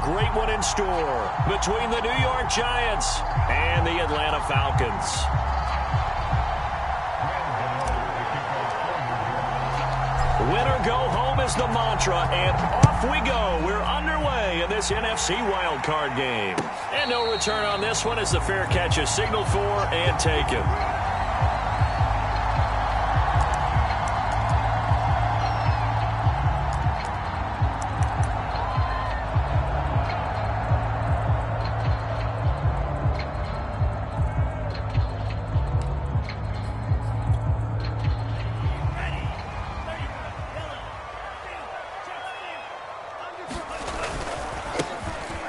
great one in store between the New York Giants and the Atlanta Falcons. Win or go home is the mantra, and off we go. We're underway in this NFC wildcard game. And no return on this one as the fair catch is signaled for and taken.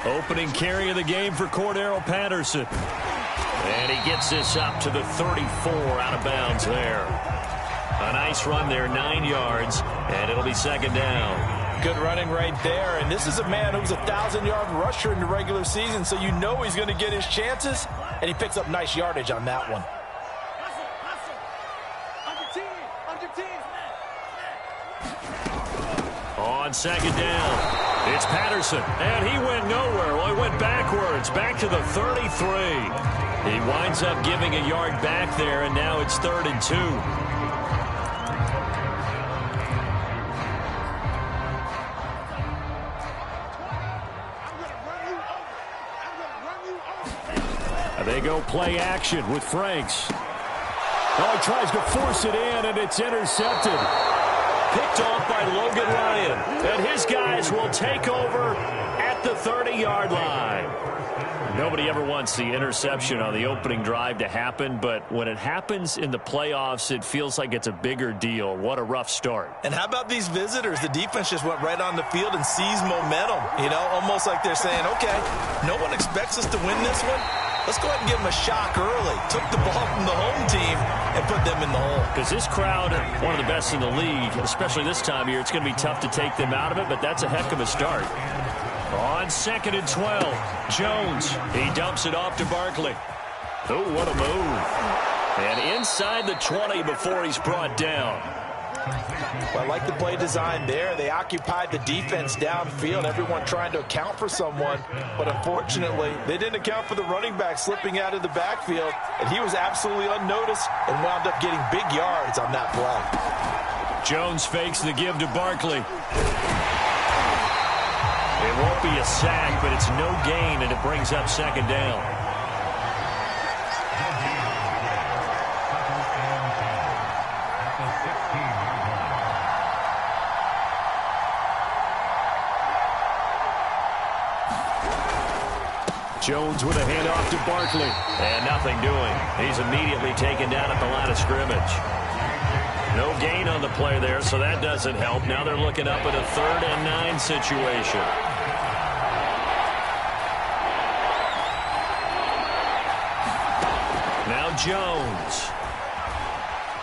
Opening carry of the game for Cordero Patterson. And he gets this up to the 34 out of bounds there. A nice run there, 9 yards, and it'll be second down. Good running right there, and this is a man who's a 1,000-yard rusher in the regular season, so you know he's going to get his chances, and he picks up nice yardage on that one. On second down. It's Patterson, and he went nowhere. Well, he went backwards, back to the 33. He winds up giving a yard back there, and now it's 3rd and 2. They go play action with Franks. Oh, he tries to force it in, and it's intercepted. Picked off by Logan Ryan. And his guys will take over at the 30-yard line. Nobody ever wants the interception on the opening drive to happen, but when it happens in the playoffs, it feels like it's a bigger deal. What a rough start. And how about these visitors? The defense just went right on the field and seized momentum. You know, almost like they're saying, okay, no one expects us to win this one. Let's go ahead and give them a shock early. Took the ball from the home team and put them in the hole. Because this crowd, one of the best in the league, especially this time of year, it's going to be tough to take them out of it, but that's a heck of a start. On 2nd and 12, Jones. He dumps it off to Barkley. Oh, what a move. And inside the 20 before he's brought down. Well, I like the play design there. They occupied the defense downfield, everyone trying to account for someone, but unfortunately, they didn't account for the running back slipping out of the backfield, and he was absolutely unnoticed and wound up getting big yards on that play. Jones fakes the give to Barkley. It won't be a sack, but it's no gain, and it brings up second down. Jones with a handoff to Barkley. And nothing doing. He's immediately taken down at the line of scrimmage. No gain on the play there, so that doesn't help. Now they're looking up at a 3rd and 9 situation. Now Jones.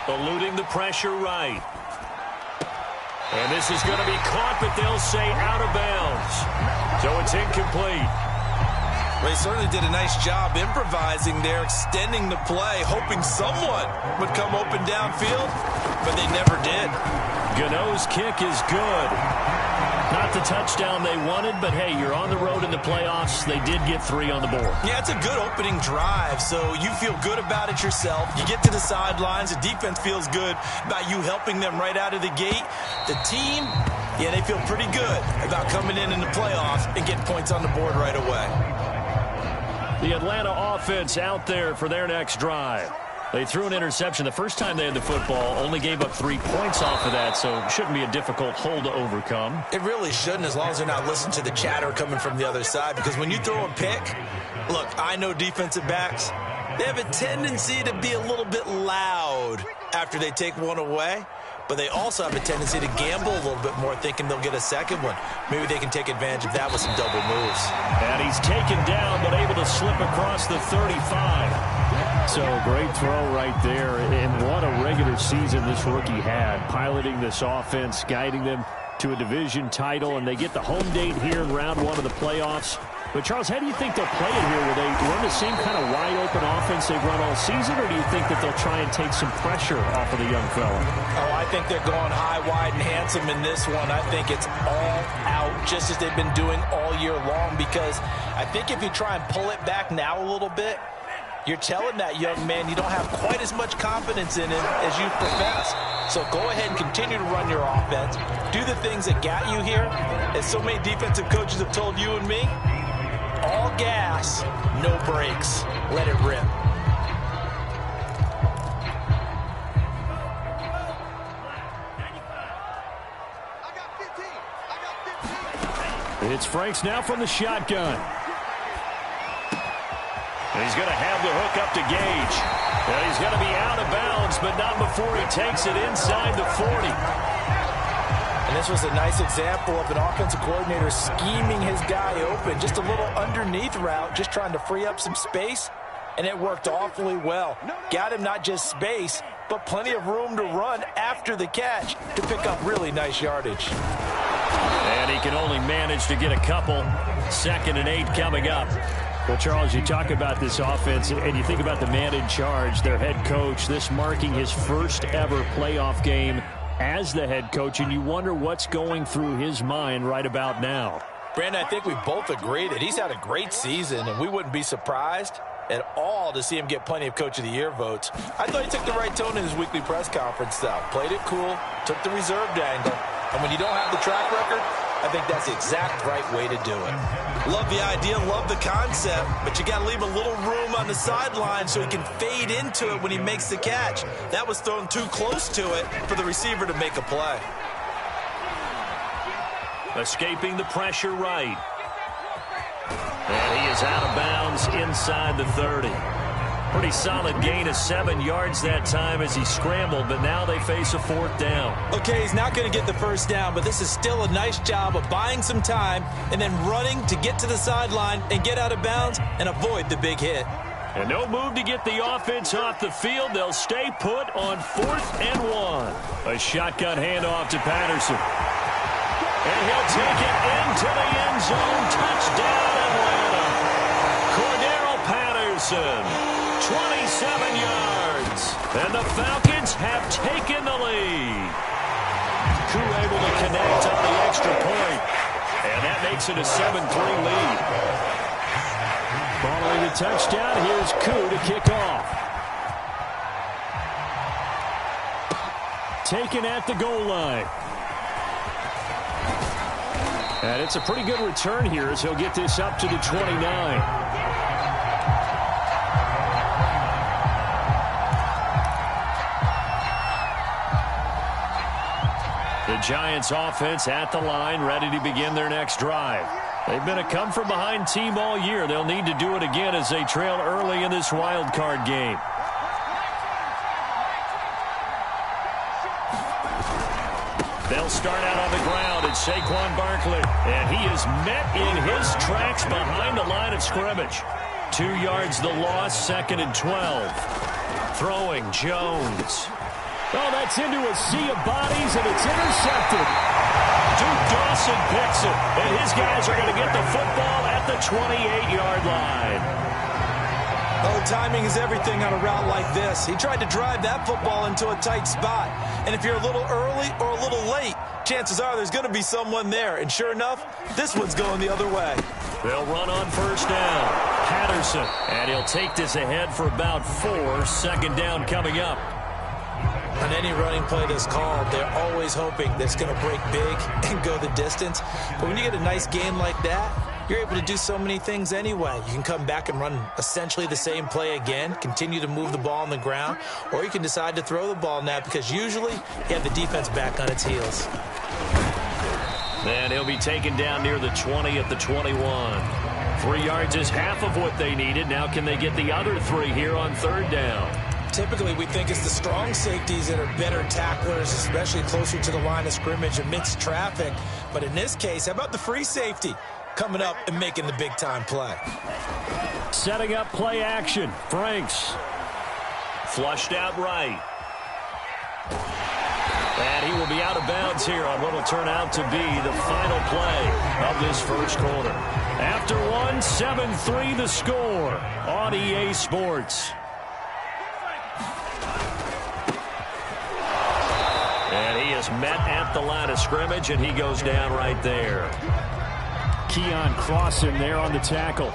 Eluding the pressure right. And this is going to be caught, but they'll say out of bounds. So it's incomplete. Well, he certainly did a nice job improvising there, extending the play, hoping someone would come open downfield, but they never did. Gano's kick is good. Not the touchdown they wanted, but hey, you're on the road in the playoffs. They did get 3 on the board. Yeah, it's a good opening drive, so you feel good about it yourself. You get to the sidelines, the defense feels good about you helping them right out of the gate. The team, yeah, they feel pretty good about coming in the playoffs and getting points on the board right away. The Atlanta offense out there for their next drive. They threw an interception the first time they had the football, only gave up 3 points off of that, so it shouldn't be a difficult hole to overcome. It really shouldn't, as long as they're not listening to the chatter coming from the other side, because when you throw a pick, look, I know defensive backs, they have a tendency to be a little bit loud after they take one away, but they also have a tendency to gamble a little bit more, thinking they'll get a second one. Maybe they can take advantage of that with some double moves. And he's taken down, but able to slip across the 35. So great throw right there, and what a regular season this rookie had, piloting this offense, guiding them to a division title, and they get the home date here in round 1 of the playoffs. But, Charles, how do you think they'll play it here? Will they run the same kind of wide-open offense they've run all season, or do you think that they'll try and take some pressure off of the young fella? Oh, I think they're going high, wide, and chance them in this one. I think it's all out, just as they've been doing all year long, because I think if you try and pull it back now a little bit, you're telling that young man you don't have quite as much confidence in him as you profess. So go ahead and continue to run your offense. Do the things that got you here. As so many defensive coaches have told you and me, all gas, no brakes. Let it rip. It's Franks now from the shotgun. And he's going to have the hook up to Gage. And he's going to be out of bounds, but not before he takes it inside the 40. And this was a nice example of an offensive coordinator scheming his guy open. Just a little underneath route, just trying to free up some space. And it worked awfully well. Got him not just space, but plenty of room to run after the catch to pick up really nice yardage. And he can only manage to get a couple. 2nd and 8 coming up. Well, Charles, you talk about this offense, and you think about the man in charge, their head coach, this marking his first ever playoff game as the head coach, and you wonder what's going through his mind right about now. Brandon, I think we both agree that he's had a great season, and we wouldn't be surprised at all to see him get plenty of Coach of the Year votes. I thought he took the right tone in his weekly press conference, though. Played it cool, took the reserved angle, and when you don't have the track record, I think that's the exact right way to do it. Love the idea, love the concept, but you got to leave a little room on the sideline so he can fade into it when he makes the catch. That was thrown too close to it for the receiver to make a play. Escaping the pressure right. And he is out of bounds inside the 30. Pretty solid gain of 7 yards that time as he scrambled, but now they face a 4th down. Okay, he's not going to get the first down, but this is still a nice job of buying some time and then running to get to the sideline and get out of bounds and avoid the big hit. And no move to get the offense off the field. They'll stay put on 4th and 1. A shotgun handoff to Patterson. And he'll take it into the end zone. Touchdown, Atlanta. Cordero Patterson. 27 yards. And the Falcons have taken the lead. Koo able to connect on the extra point. And that makes it a 7-3 lead. Following the touchdown, here's Koo to kick off. Taken at the goal line. And it's a pretty good return here as he'll get this up to the 29. The Giants offense at the line, ready to begin their next drive. They've been a come-from-behind team all year. They'll need to do it again as they trail early in this wild card game. They'll start out on the ground. It's Saquon Barkley, and he is met in his tracks behind the line of scrimmage. 2 yards the loss, 2nd and 12. Throwing Jones. Oh, that's into a sea of bodies, and it's intercepted. Duke Dawson picks it, and his guys are going to get the football at the 28-yard line. Oh, timing is everything on a route like this. He tried to drive that football into a tight spot. And if you're a little early or a little late, chances are there's going to be someone there. And sure enough, this one's going the other way. They'll run on 1st down. Patterson, and he'll take this ahead for about 4. 2nd down coming up. On any running play that's called, they're always hoping that it's going to break big and go the distance. But when you get a nice gain like that, you're able to do so many things anyway. You can come back and run essentially the same play again, continue to move the ball on the ground, or you can decide to throw the ball now because usually you have the defense back on its heels. And he'll be taken down near the 20 at the 21. 3 yards is half of what they needed. Now can they get the other 3 here on 3rd down? Typically, we think it's the strong safeties that are better tacklers, especially closer to the line of scrimmage amidst traffic. But in this case, how about the free safety coming up and making the big-time play? Setting up play action. Franks. Flushed out right. And he will be out of bounds here on what will turn out to be the final play of this first quarter. After one, 7-3 the score on EA Sports. just met at the line of scrimmage, and he goes down right there. Keon Crossen there on the tackle.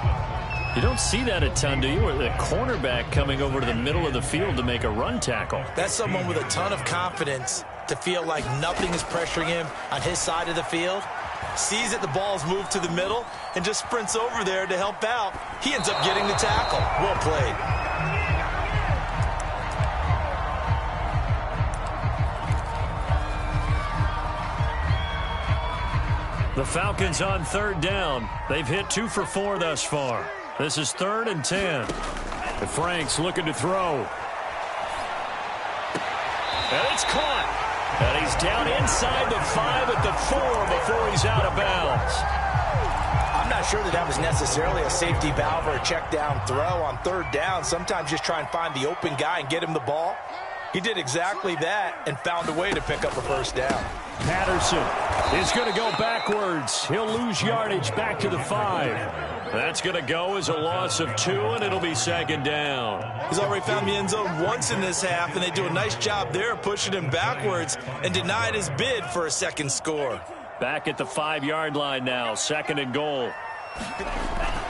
You don't see that a ton, do you? With a cornerback coming over to the middle of the field to make a run tackle. That's someone with a ton of confidence to feel like nothing is pressuring him on his side of the field. Sees that the ball's moved to the middle and just sprints over there to help out. He ends up getting the tackle. Well played. The Falcons on third down. They've hit 2 for 4 thus far. This is 3rd and 10. And Frank's looking to throw. And it's caught. And he's down inside the 5 at the 4 before he's out of bounds. I'm not sure that was necessarily a safety valve or a check down throw on third down. Sometimes just try and find the open guy and get him the ball. He did exactly that and found a way to pick up a first down. Patterson is going to go backwards. He'll lose yardage back to the 5. That's going to go as a loss of 2, and it'll be 2nd down. He's already found the end zone once in this half, and they do a nice job there pushing him backwards and denied his bid for a second score. Back at the 5-yard line now, 2nd and goal.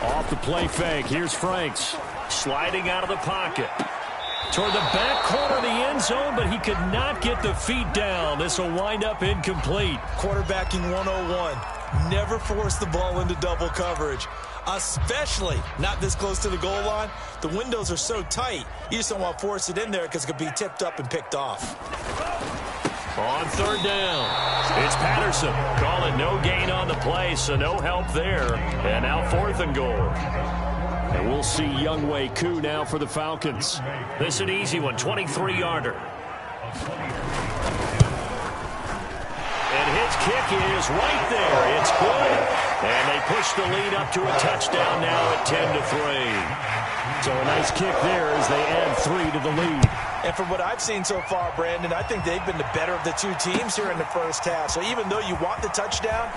Off the play fake. Here's Franks. Sliding out of the pocket. Toward the back corner of the end zone, but he could not get the feet down. This will wind up incomplete. Quarterbacking 101. Never force the ball into double coverage, especially not this close to the goal line. The windows are so tight, you just don't want to force it in there because it could be tipped up and picked off. On third down, it's Patterson calling no gain on the play, so no help there. And now 4th and goal. And we'll see Younghoe Koo now for the Falcons. This is an easy one, 23-yarder. And his kick is right there. It's good. And they push the lead up to a touchdown now at 10-3. So a nice kick there as they add 3 to the lead. And from what I've seen so far, Brandon, I think they've been the better of the two teams here in the first half. So even though you want the touchdown,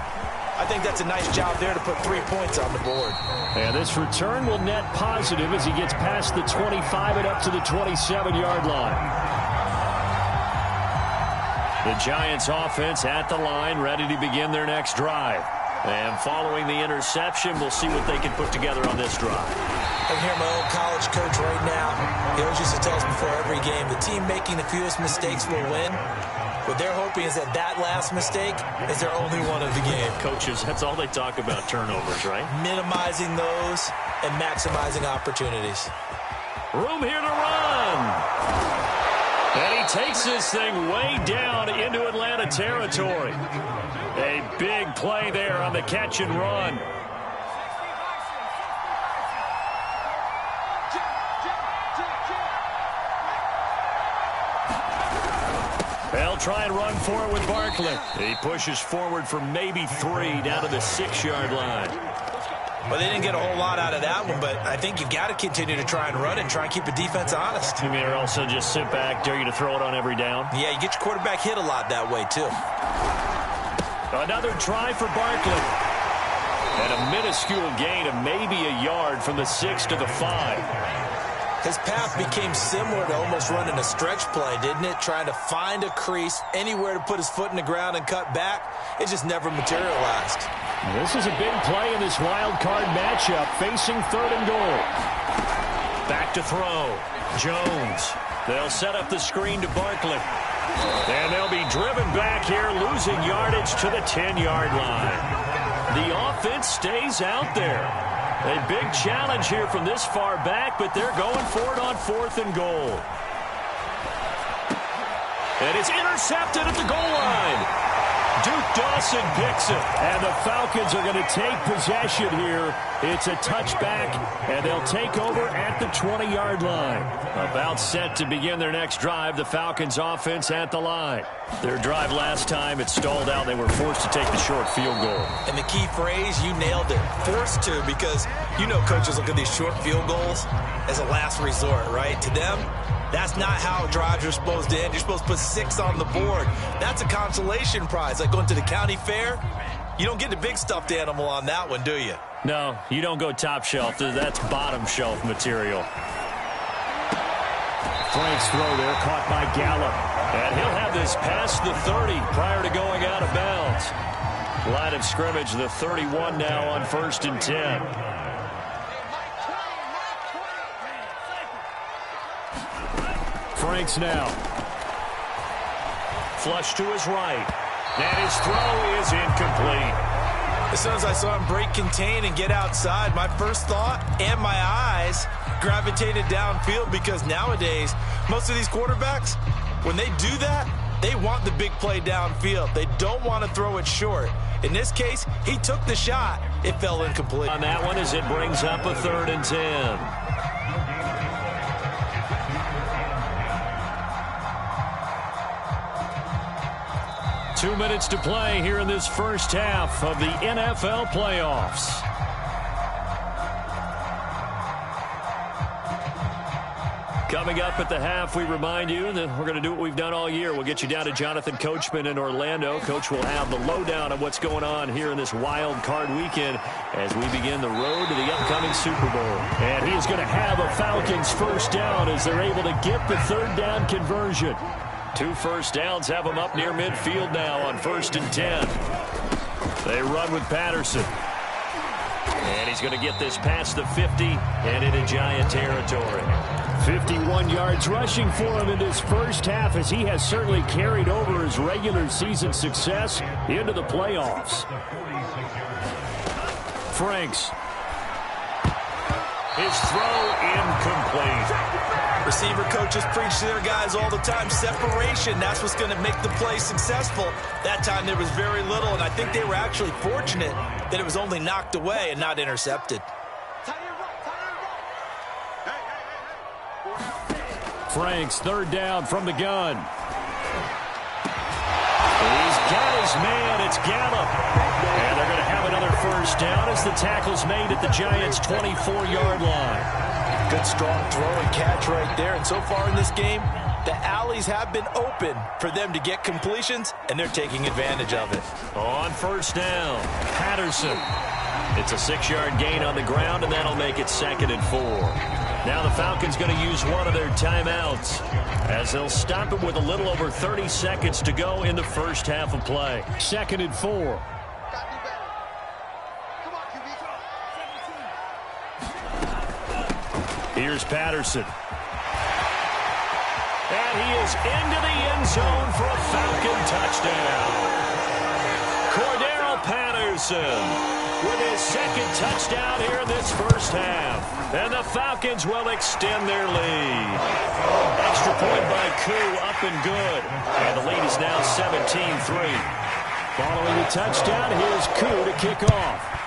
I think that's a nice job there to put 3 points on the board. And this return will net positive as he gets past the 25 and up to the 27-yard line. The Giants offense at the line, ready to begin their next drive. And following the interception, we'll see what they can put together on this drive. I hear my old college coach right now. He always used to tell us before every game, the team making the fewest mistakes will win. What they're hoping is that last mistake is their only one of the game. Coaches, that's all they talk about, turnovers, right? Minimizing those and maximizing opportunities. Room here to run. And he takes this thing way down into Atlanta territory. A big play there on the catch and run. They'll try and run for it with Barkley. He pushes forward for maybe 3 down to the 6-yard line. Well, they didn't get a whole lot out of that one, but I think you've got to continue to try and run and try and keep the defense honest. You mean, or also just sit back, dare you to throw it on every down? Yeah, you get your quarterback hit a lot that way, too. Another try for Barkley. And a minuscule gain of maybe a yard from the 6 to the 5. His path became similar to almost running a stretch play, didn't it? Trying to find a crease, anywhere to put his foot in the ground and cut back. It just never materialized. This is a big play in this wild card matchup, facing 3rd and goal. Back to throw. Jones. They'll set up the screen to Barkley. And they'll be driven back here, losing yardage to the 10-yard line. The offense stays out there. A big challenge here from this far back, but they're going for it on 4th and goal. And it's intercepted at the goal line. Duke Dawson picks it. And the Falcons are going to take possession here. It's a touchback, and they'll take over at the 20-yard line. About set to begin their next drive, the Falcons offense at the line. Their drive last time, it stalled out. They were forced to take the short field goal. And the key phrase, you nailed it, forced to, because you know coaches look at these short field goals as a last resort, right? To them, that's not how drives are supposed to end. You're supposed to put 6 on the board. That's a consolation prize. Like going to the county fair, you don't get the big stuffed animal on that one, do you? No, you don't go top shelf. That's bottom shelf material. Frank's throw there caught by Gallup. And he'll have this past the 30 prior to going out of bounds. Line of scrimmage, the 31 now on 1st and 10. Franks now. Flush to his right. And his throw is incomplete. As soon as I saw him break contain and get outside, my first thought and my eyes gravitated downfield, because nowadays, most of these quarterbacks, when they do that, they want the big play downfield. They don't want to throw it short. In this case, he took the shot. It fell incomplete. On that one as it brings up a 3rd and 10. 2 minutes to play here in this first half of the NFL playoffs. Coming up at the half, we remind you that we're going to do what we've done all year. We'll get you down to Jonathan Coachman in Orlando. Coach will have the lowdown of what's going on here in this wild card weekend as we begin the road to the upcoming Super Bowl. And he is going to have a Falcons first down as they're able to get the 3rd down conversion. 2 first downs have them up near midfield now on 1st and 10. They run with Patterson. And he's going to get this past the 50 and into Giant territory. 51 yards rushing for him in this first half, as he has certainly carried over his regular season success into the playoffs. Franks. His throw incomplete. Receiver coaches preach to their guys all the time. Separation, that's what's going to make the play successful. That time there was very little, and I think they were actually fortunate that it was only knocked away and not intercepted. Franks, 3rd down from the gun. He's got his man. It's Gallup. And they're going to have another first down as the tackle's made at the Giants' 24-yard line. Good strong throw and catch right there. And so far in this game, the alleys have been open for them to get completions, and they're taking advantage of it. On 1st down, Patterson. It's a 6-yard gain on the ground, and that'll make it 2nd and 4. Now the Falcons going to use one of their timeouts as they'll stop it with a little over 30 seconds to go in the first half of play. 2nd and 4. Here's Patterson. And he is into the end zone for a Falcon touchdown. Cordero Patterson with his 2nd touchdown here in this first half. And the Falcons will extend their lead. Extra point by Koo, up and good. And the lead is now 17-3. Following the touchdown, here's Koo to kick off.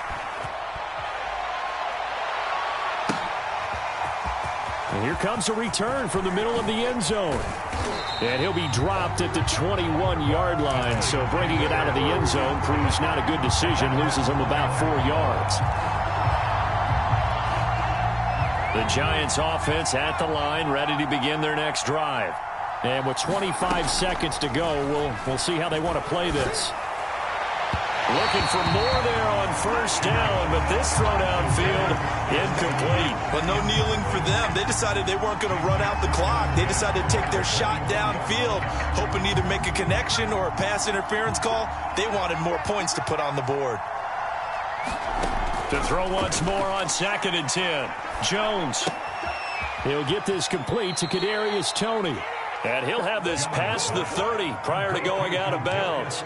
And here comes a return from the middle of the end zone. And he'll be dropped at the 21-yard line. So bringing it out of the end zone proves not a good decision. Loses him about 4 yards. The Giants offense at the line, ready to begin their next drive. And with 25 seconds to go, we'll see how they want to play this. Looking for more there on 1st down, but this throw downfield incomplete. But no kneeling for them. They decided they weren't going to run out the clock. They decided to take their shot downfield, hoping to either make a connection or a pass interference call. They wanted more points to put on the board. To throw once more on 2nd and 10. Jones. He'll get this complete to Kadarius Toney. And he'll have this past the 30 prior to going out of bounds.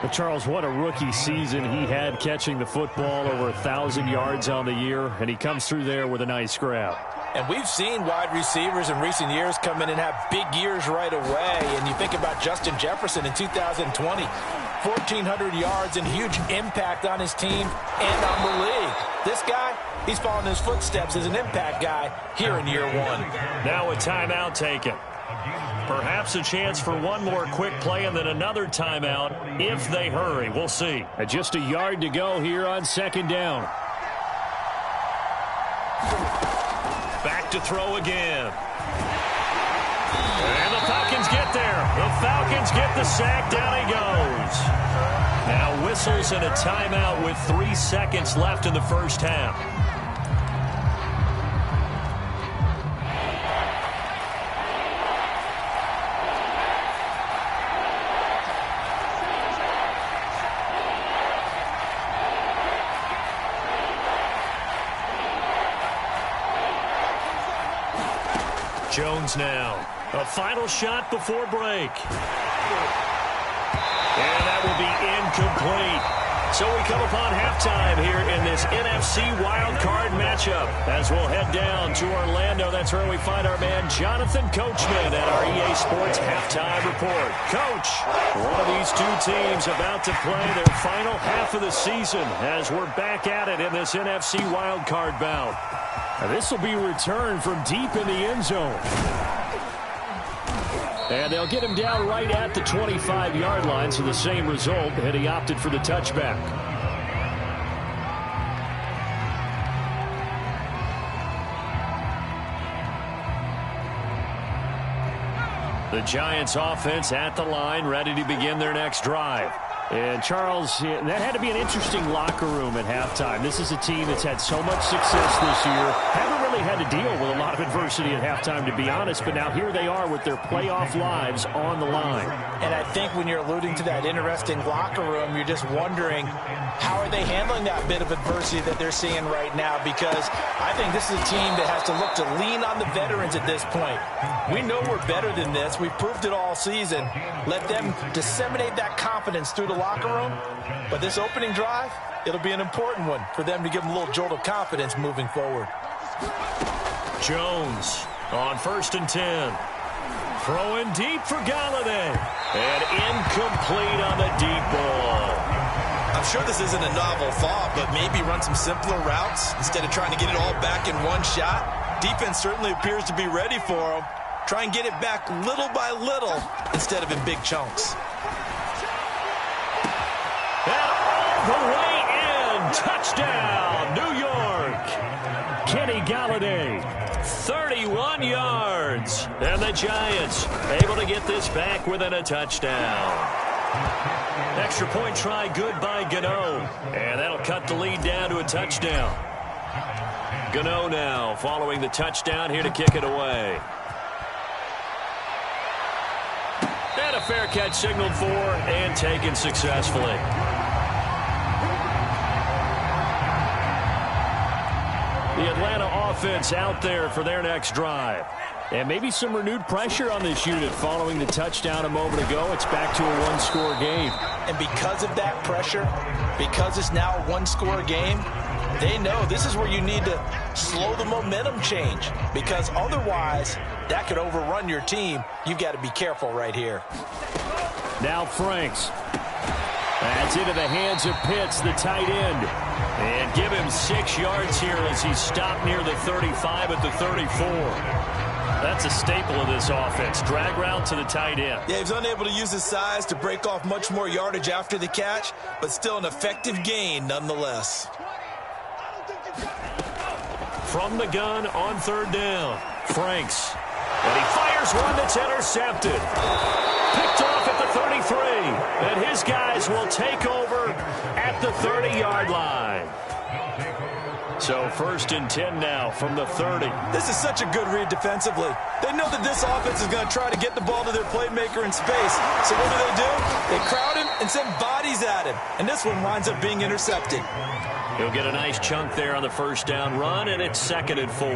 But Charles, what a rookie season he had, catching the football over 1,000 yards on the year, and he comes through there with a nice grab. And we've seen wide receivers in recent years come in and have big years right away. And you think about Justin Jefferson in 2020, 1,400 yards and huge impact on his team and on the league. This guy, he's following his footsteps as an impact guy here in year 1. Now a timeout taken. Perhaps a chance for one more quick play and then another timeout if they hurry. We'll see. Just a yard to go here on 2nd down. Back to throw again. And the Falcons get there. The Falcons get the sack. Down he goes. Now whistles and a timeout with 3 seconds left in the first half. Jones now. A final shot before break. And that will be incomplete. So we come upon halftime here in this NFC wildcard matchup as we'll head down to Orlando. That's where we find our man Jonathan Coachman at our EA Sports Halftime Report. Coach, one of these two teams about to play their final half of the season as we're back at it in this NFC wildcard bout. This will be returned from deep in the end zone. And they'll get him down right at the 25-yard line, so the same result, and he opted for the touchback. The Giants offense at the line, ready to begin their next drive. And, Charles, that had to be an interesting locker room at halftime. This is a team that's had so much success this year. Haven't really had to deal with a lot of adversity at halftime, to be honest. But now here they are with their playoff lives on the line. And I think when you're alluding to that interesting locker room, you're just wondering how are they handling that bit of adversity that they're seeing right now? Because I think this is a team that has to look to lean on the veterans at this point. We know we're better than this. We've proved it all season. Let them disseminate that confidence through the locker room. But this opening drive, it'll be an important one for them to give them a little jolt of confidence moving forward. Jones on 1st and 10. Throwing deep for Galladay. And incomplete on the deep ball. I'm sure this isn't a novel thought, but maybe run some simpler routes instead of trying to get it all back in one shot. Defense certainly appears to be ready for them. Try and get it back little by little instead of in big chunks. And all the way in. Touchdown, New York. Kenny Galladay, 31 yards. And the Giants able to get this back within a touchdown. Extra point try good by Gano. And that'll cut the lead down to a touchdown. Gano now following the touchdown here to kick it away. And a fair catch signaled for and taken successfully. The Atlanta offense out there for their next drive. And maybe some renewed pressure on this unit following the touchdown a moment ago. It's back to a one-score game. And because of that pressure, because it's now a one-score game, they know this is where you need to slow the momentum change. Because otherwise, that could overrun your team. You've got to be careful right here. Now Franks. That's into the hands of Pitts, the tight end. And give him 6 yards here as he's stopped near the 35 at the 34. That's a staple of this offense. Drag route to the tight end. Yeah, he's unable to use his size to break off much more yardage after the catch, but still an effective gain nonetheless. From the gun on 3rd down, Franks. And he fires one that's intercepted. Picked off at the 33. And his guys will take over at the 30-yard line. So 1st and 10 now from the 30. This is such a good read defensively. They know that this offense is going to try to get the ball to their playmaker in space. So what do? They crowd him and send bodies at him. And this one winds up being intercepted. He'll get a nice chunk there on the 1st down run, and it's 2nd and 4.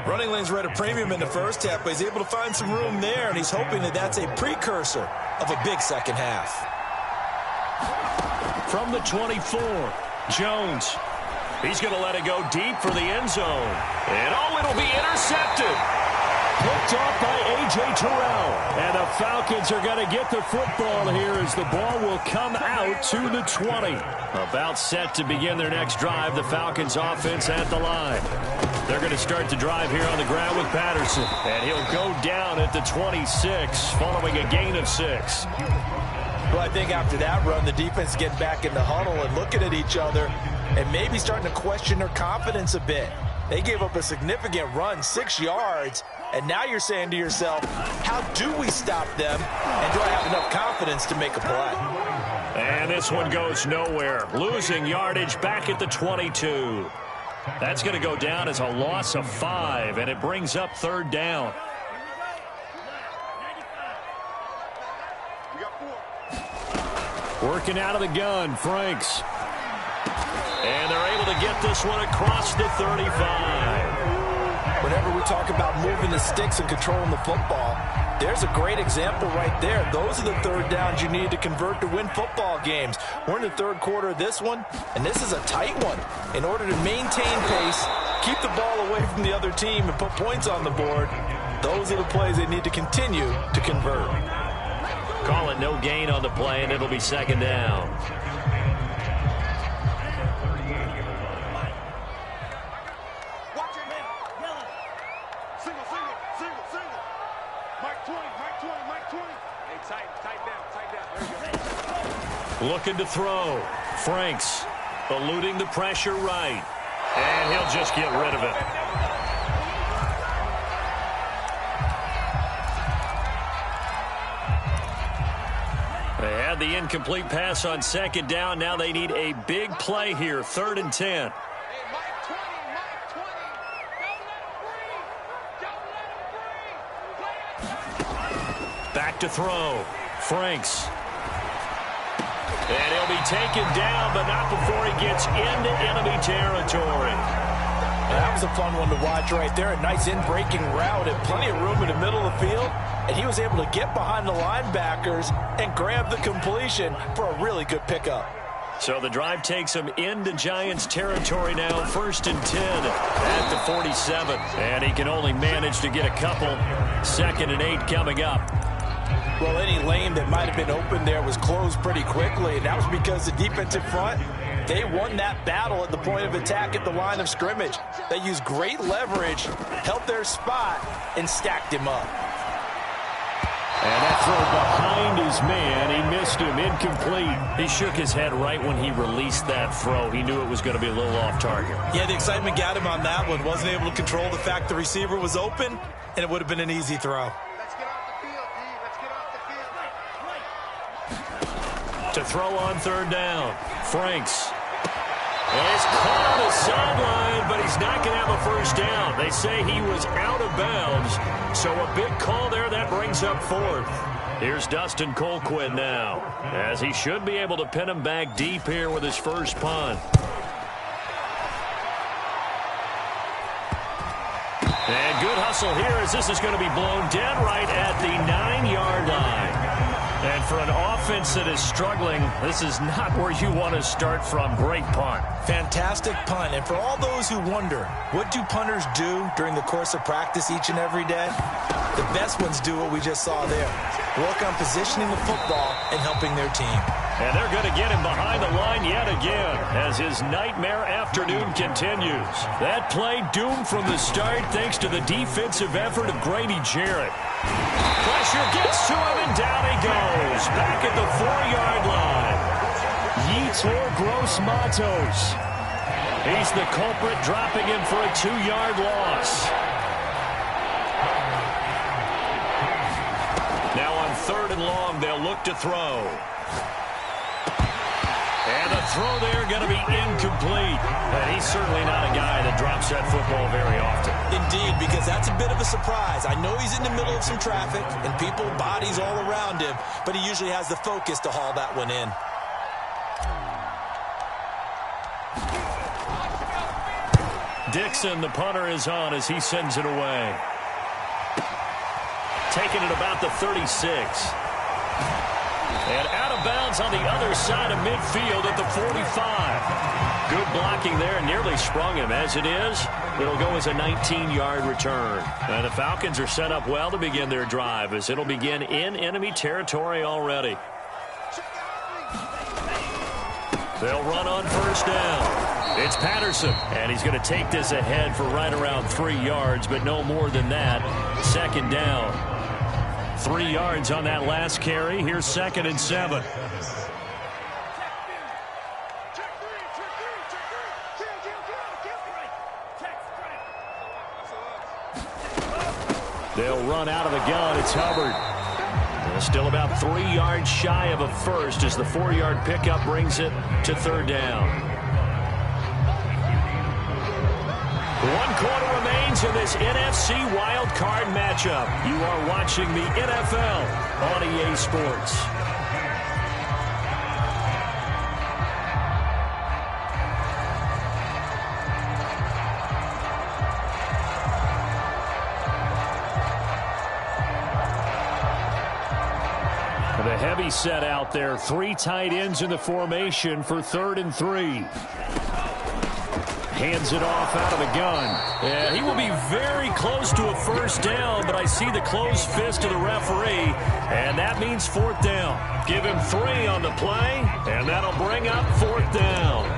Running lanes were at a premium in the first half, but he's able to find some room there, and he's hoping that that's a precursor of a big second half. From the 24, Jones. He's going to let it go deep for the end zone. And, it'll be intercepted. Picked off by A.J. Terrell. And the Falcons are going to get the football here as the ball will come out to the 20. About set to begin their next drive. The Falcons offense at the line. They're going to start the drive here on the ground with Patterson. And he'll go down at the 26 following a gain of 6. Well, I think after that run, the defense is getting back in the huddle and looking at each other and maybe starting to question their confidence a bit. They gave up a significant run, 6 yards, and now you're saying to yourself, how do we stop them, and do I have enough confidence to make a play? And this one goes nowhere. Losing yardage back at the 22. That's going to go down as a loss of 5, and it brings up 3rd down. Working out of the gun, Franks. And they're able to get this one across the 35. whenever we talk about moving the sticks and controlling the football, there's a great example right there. Those are the third downs you need to convert to win football games. We're in the third quarter of this one, and this is a tight one. In order to maintain pace, keep the ball away from the other team, and put points on the board, those are the plays they need to continue to convert. Call it no gain on the play, and it'll be second down. Looking to throw. Franks eluding the pressure right. And he'll just get rid of it. They had the incomplete pass on second down. Now they need a big play here. 3rd and 10. Back to throw. Franks. And he'll be taken down, but not before he gets into enemy territory. That was a fun one to watch right there. A nice in-breaking route and plenty of room in the middle of the field. And he was able to get behind the linebackers and grab the completion for a really good pickup. So the drive takes him into Giants territory now. 1st and 10 at the 47. And he can only manage to get a couple. 2nd and 8 coming up. Well, any lane that might have been open there was closed pretty quickly, and that was because the defensive front, they won that battle at the point of attack at the line of scrimmage. They used great leverage, held their spot, and stacked him up. And that throw behind his man, he missed him, incomplete. He shook his head right when he released that throw. He knew it was going to be a little off target. Yeah, the excitement got him on that one. Wasn't able to control the fact the receiver was open, and it would have been an easy throw. To throw on 3rd down. Franks is caught on the sideline, but he's not going to have a 1st down. They say he was out of bounds, so a big call there. That brings up 4th. Here's Dustin Colquitt now, as he should be able to pin him back deep here with his first punt. And good hustle here as this is going to be blown dead right at the 9-yard line. And for an offense that is struggling, this is not where you want to start from. Great punt. Fantastic punt. And for all those who wonder, what do punters do during the course of practice each and every day? The best ones do what we just saw there. Work on positioning the football and helping their team. And they're going to get him behind the line yet again as his nightmare afternoon continues. That play doomed from the start thanks to the defensive effort of Grady Jarrett. Pressure gets to him, and down he goes. Back at the 4-yard line. Yeats or Gross Matos. He's the culprit, dropping him for a 2-yard loss. Now on 3rd and long, they'll look to throw. And the throw there going to be incomplete. And he's certainly not a guy that drops that football very often. Indeed, because that's a bit of a surprise. I know he's in the middle of some traffic and people, bodies all around him, but he usually has the focus to haul that one in. Dixon, the punter, is on as he sends it away. Taking it about the 36. And out of bounds on the other side of midfield at the 45. Good blocking there, nearly sprung him. As it is, it'll go as a 19-yard return. And the Falcons are set up well to begin their drive as it'll begin in enemy territory already. They'll run on 1st down. It's Patterson, and he's going to take this ahead for right around 3 yards, but no more than that. 2nd down. 3 yards on that last carry. Here's 2nd and 7. They'll run out of the gun. It's Hubbard. Still about 3 yards shy of a first as the 4-yard pickup brings it to 3rd down. 1 quarter remains in this NFC Wild Card matchup. You are watching the NFL on EA Sports. three set out there. Three tight ends in the formation for 3rd and 3. Hands it off out of the gun. Yeah, he will be very close to a first down, but I see the closed fist of the referee, and that means 4th down. Give him 3 on the play, and that'll bring up 4th down.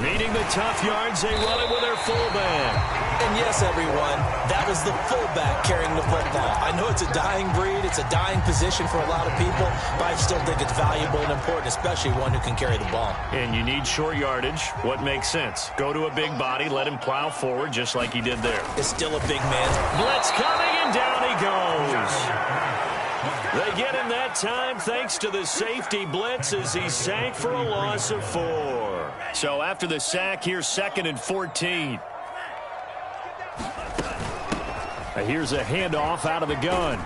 Needing the tough yards, they run it with their fullback. And yes, everyone, that was the fullback carrying the football. I know it's a dying breed, it's a dying position for a lot of people, but I still think it's valuable and important, especially one who can carry the ball. And you need short yardage. What makes sense? Go to a big body, let him plow forward just like he did there. It's still a big man. Blitz coming, and down he goes. They get him that time thanks to the safety blitz as he sank for a loss of 4. So after the sack, here's 2nd and 14. Here's a handoff out of the gun.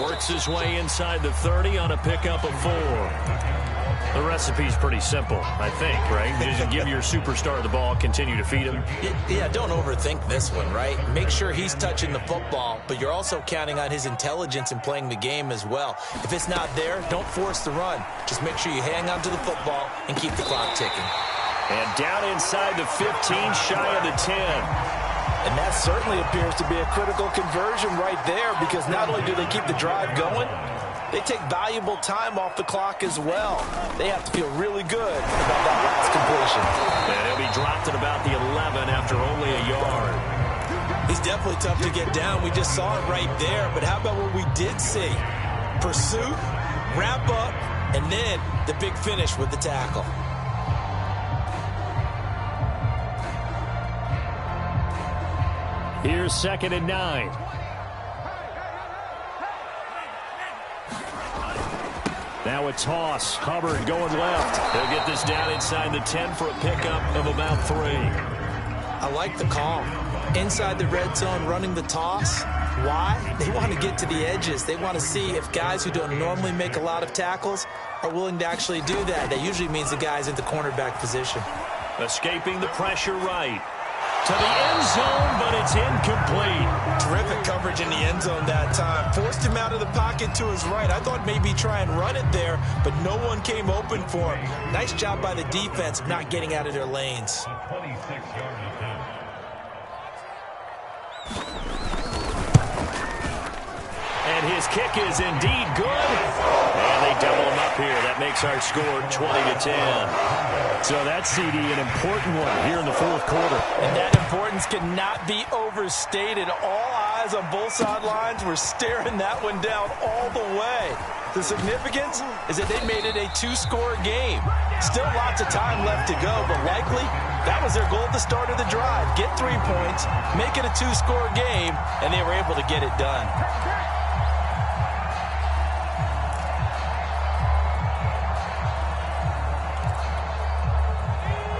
Works his way inside the 30 on a pickup of 4. The recipe's pretty simple, I think, right? Just give your superstar the ball, continue to feed him. Yeah, don't overthink this one, right? Make sure he's touching the football, but you're also counting on his intelligence in playing the game as well. If it's not there, don't force the run. Just make sure you hang on to the football and keep the clock ticking. And down inside the 15, shy of the 10. And that certainly appears to be a critical conversion right there, because not only do they keep the drive going, they take valuable time off the clock as well. They have to feel really good about that last completion. And he'll be dropped at about the 11 after only a yard. He's definitely tough to get down. We just saw it right there. But how about what we did see? Pursuit, wrap up, and then the big finish with the tackle. Here's 2nd and 9. Now a toss. Hubbard going left. They'll get this down inside the 10 for a pickup of about 3. I like the call. Inside the red zone, running the toss. Why? They want to get to the edges. They want to see if guys who don't normally make a lot of tackles are willing to actually do that. That usually means the guy's in the cornerback position. Escaping the pressure right. To the end zone, but it's incomplete. Terrific coverage in the end zone that time. Forced him out of the pocket to his right. I thought maybe try and run it there, but no one came open for him. Nice job by the defense of not getting out of their lanes. And his kick is indeed good. And they double him up here. That makes our score 20-10. So that's, CD, an important one here in the 4th quarter. And that importance cannot be overstated. All eyes on both sidelines were staring that one down all the way. The significance is that they made it a 2-score game. Still lots of time left to go, but likely that was their goal at the start of the drive. Get 3 points, make it a 2-score game, and they were able to get it done.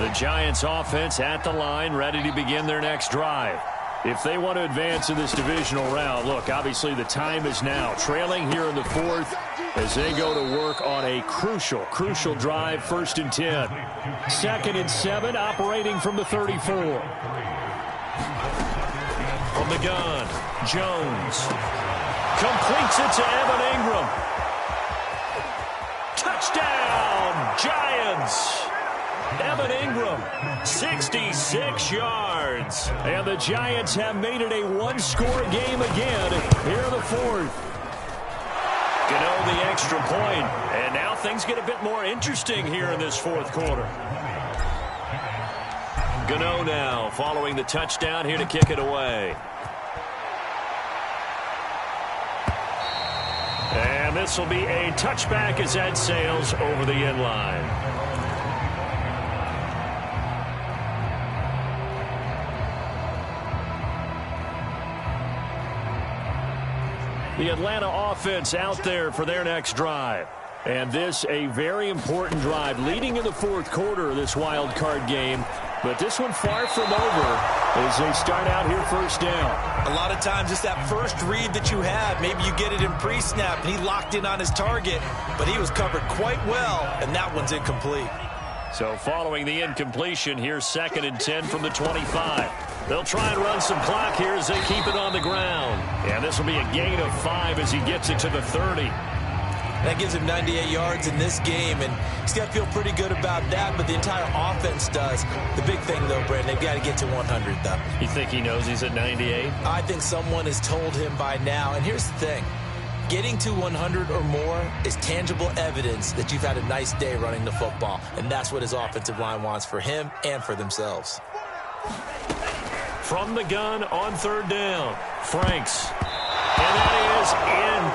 The Giants offense at the line, ready to begin their next drive. If they want to advance in this divisional round, look, obviously the time is now. Trailing here in the 4th as they go to work on a crucial drive, 1st and 10. 2nd and 7, operating from the 34. From the gun, Jones completes it to Evan Ingram. Touchdown, Giants! Evan Ingram, 66 yards. And the Giants have made it a 1-score game again here in the 4th. Gano the extra point, and now things get a bit more interesting here in this 4th quarter. Gano now following the touchdown here to kick it away. And this will be a touchback as that sails over the end line. The Atlanta offense out there for their next drive. And this a very important drive leading in the 4th quarter of this wild card game. But this one far from over as they start out here first down. A lot of times it's that first read that you have. Maybe you get it in pre-snap, and he locked in on his target, but he was covered quite well, and that one's incomplete. So following the incompletion, here's 2nd and 10 from the 25. They'll try and run some clock here as they keep it on the ground. And this will be a gain of 5 as he gets it to the 30. That gives him 98 yards in this game, and he's got to feel pretty good about that, but the entire offense does. The big thing, though, Brandon, they've got to get to 100, though. You think he knows he's at 98? I think someone has told him by now, and here's the thing. Getting to 100 or more is tangible evidence that you've had a nice day running the football, and that's what his offensive line wants for him and for themselves. From the gun on 3rd down, Franks. And that is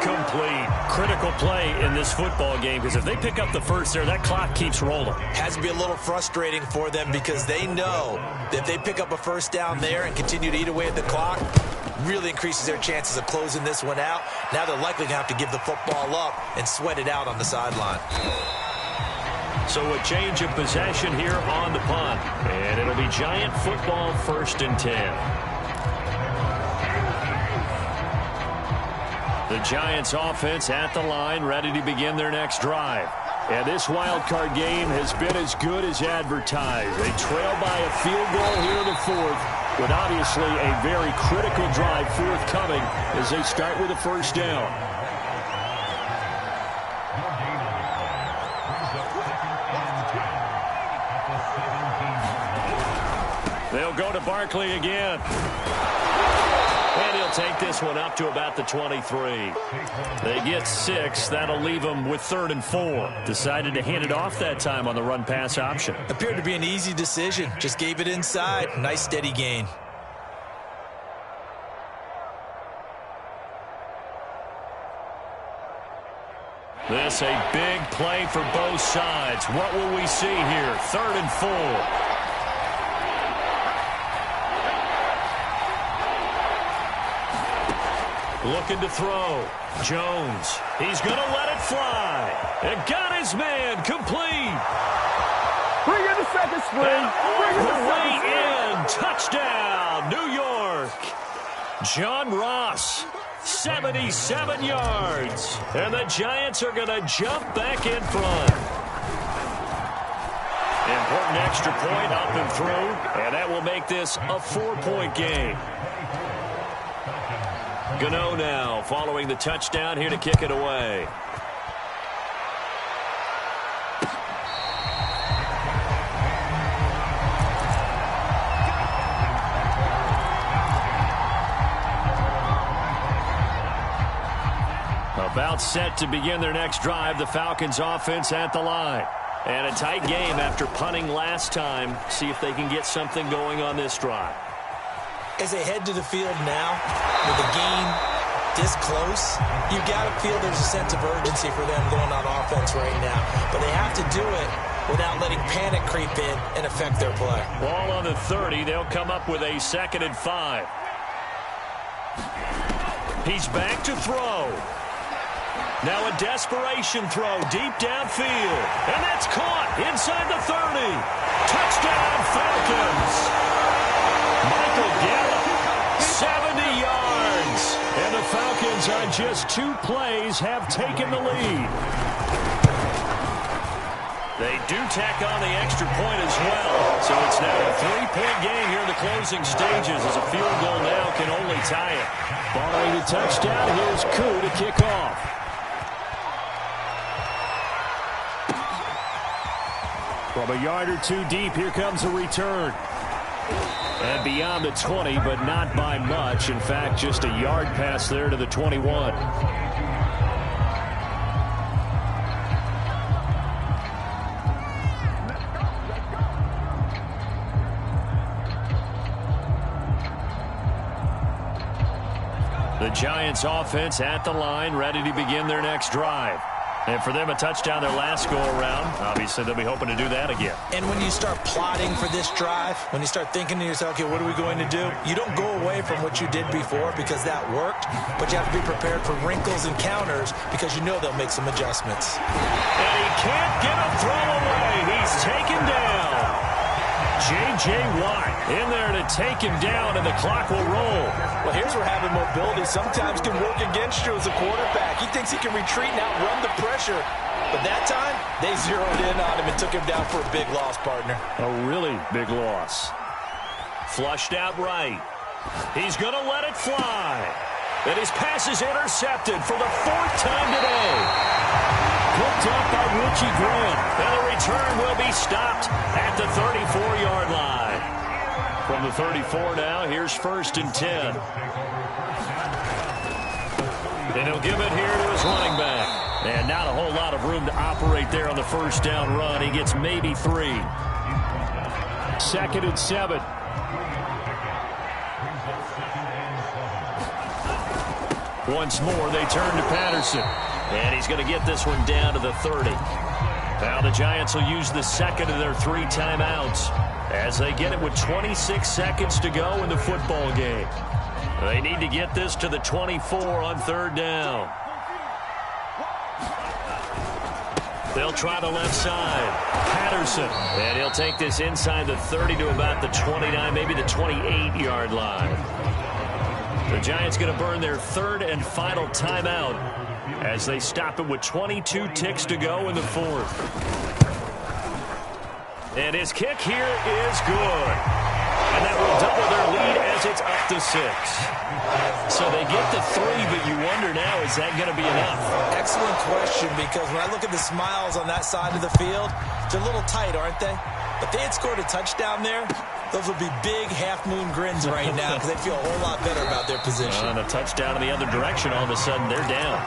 incomplete. Critical play in this football game, because if they pick up the first there, that clock keeps rolling. Has to be a little frustrating for them because they know that if they pick up a first down there and continue to eat away at the clock, really increases their chances of closing this one out. Now they're likely going to have to give the football up and sweat it out on the sideline. So a change of possession here on the punt. And it'll be Giant football 1st and 10. The Giants offense at the line, ready to begin their next drive. And this wild card game has been as good as advertised. They trail by a field goal here in the 4th, with obviously a very critical drive forthcoming as they start with a first down. They'll go to Barkley again. And he'll take this one up to about the 23. They get 6. That'll leave them with 3rd and 4. Decided to hand it off that time on the run-pass option. Appeared to be an easy decision. Just gave it inside. Nice steady gain. This a big play for both sides. What will we see here? 3rd and 4. Looking to throw. Jones. He's going to let it fly. And got his man complete. Bring in the second string. Bring in the second string. Touchdown, New York. John Ross, 77 yards. And the Giants are going to jump back in front. Important extra point up and through. And that will make this a 4-point game. Gano now following the touchdown here to kick it away. About set to begin their next drive, the Falcons offense at the line. And a tight game after punting last time. See if they can get something going on this drive. As they head to the field now, with the game this close, you got to feel there's a sense of urgency for them going on offense right now. But they have to do it without letting panic creep in and affect their play. Ball on the 30. They'll come up with a 2nd and 5. He's back to throw. Now a desperation throw deep downfield. And that's caught inside the 30. Touchdown, Falcons. Michael Gallup, 70 yards. And the Falcons on just 2 plays have taken the lead. They do tack on the extra point as well. So it's now a 3-point game here in the closing stages as a field goal now can only tie it. Following the touchdown, here's Koo to kick off. From a yard or 2 deep, here comes a return. And beyond the 20, but not by much. In fact, just a yard pass there to the 21. The Giants offense at the line, ready to begin their next drive. And for them, a touchdown their last go-around. Obviously, they'll be hoping to do that again. And when you start plotting for this drive, when you start thinking to yourself, okay, what are we going to do? You don't go away from what you did before because that worked, but you have to be prepared for wrinkles and counters because you know they'll make some adjustments. And he can't get a throw away. He's taken down. J.J. Watt in there to take him down, and the clock will roll. Well, here's where having mobility sometimes can work against you as a quarterback. He thinks he can retreat and outrun the pressure. But that time, they zeroed in on him and took him down for a big loss, partner. A really big loss. Flushed out right. He's going to let it fly. And his pass is intercepted for the 4th time today. Picked up by Richie Grant. And the return will be stopped at the 34-yard line. From the 34 now, here's 1st and 10. And he'll give it here to his running back. And not a whole lot of room to operate there on the 1st down run. He gets maybe 3. 2nd and 7. Once more, they turn to Patterson. And he's going to get this one down to the 30. Now the Giants will use the 2nd of their 3 timeouts as they get it with 26 seconds to go in the football game. They need to get this to the 24 on 3rd down. They'll try the left side. Patterson. And he'll take this inside the 30 to about the 29, maybe the 28-yard line. The Giants going to burn their 3rd and final timeout as they stop it with 22 ticks to go in the 4th. And his kick here is good. And that will double their lead as it's up to 6. So they get the 3, but you wonder now, is that going to be enough? Excellent question, because when I look at the smiles on that side of the field, they're a little tight, aren't they? If they had scored a touchdown there, those would be big half-moon grins right now because they feel a whole lot better about their position. And a touchdown in the other direction, all of a sudden they're down.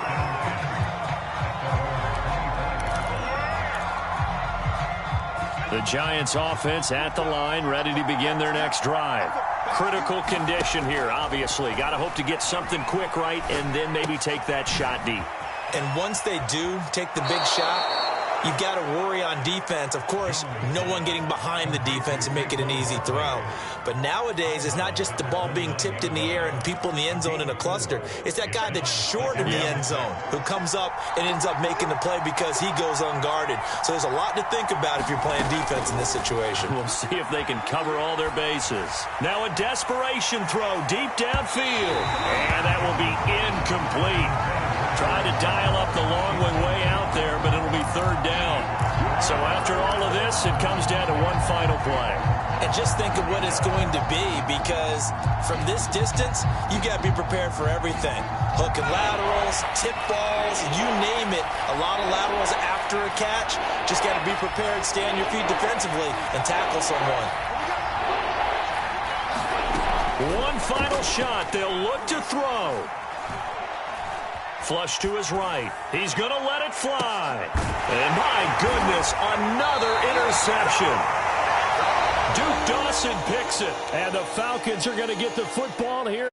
The Giants offense at the line, ready to begin their next drive. Critical condition here, obviously. Got to hope to get something quick right and then maybe take that shot deep. And once they do take the big shot, you've got to worry on defense. Of course, no one getting behind the defense and make it an easy throw. But nowadays, it's not just the ball being tipped in the air and people in the end zone in a cluster. It's that guy that's short in the end zone who comes up and ends up making the play because he goes unguarded. So there's a lot to think about if you're playing defense in this situation. We'll see if they can cover all their bases. Now a desperation throw deep downfield. And that will be incomplete. Try to dial up the long way out there, but it'll be 3rd down. So after all of this, it comes down to one final play. And just think of what it's going to be, because from this distance, you've got to be prepared for everything. Hook and laterals, tip balls, you name it. A lot of laterals after a catch. Just got to be prepared, stay on your feet defensively, and tackle someone. One final shot. They'll look to throw. Flush to his right. He's going to let it fly. And my goodness, another interception. Duke Dawson picks it. And the Falcons are going to get the football here.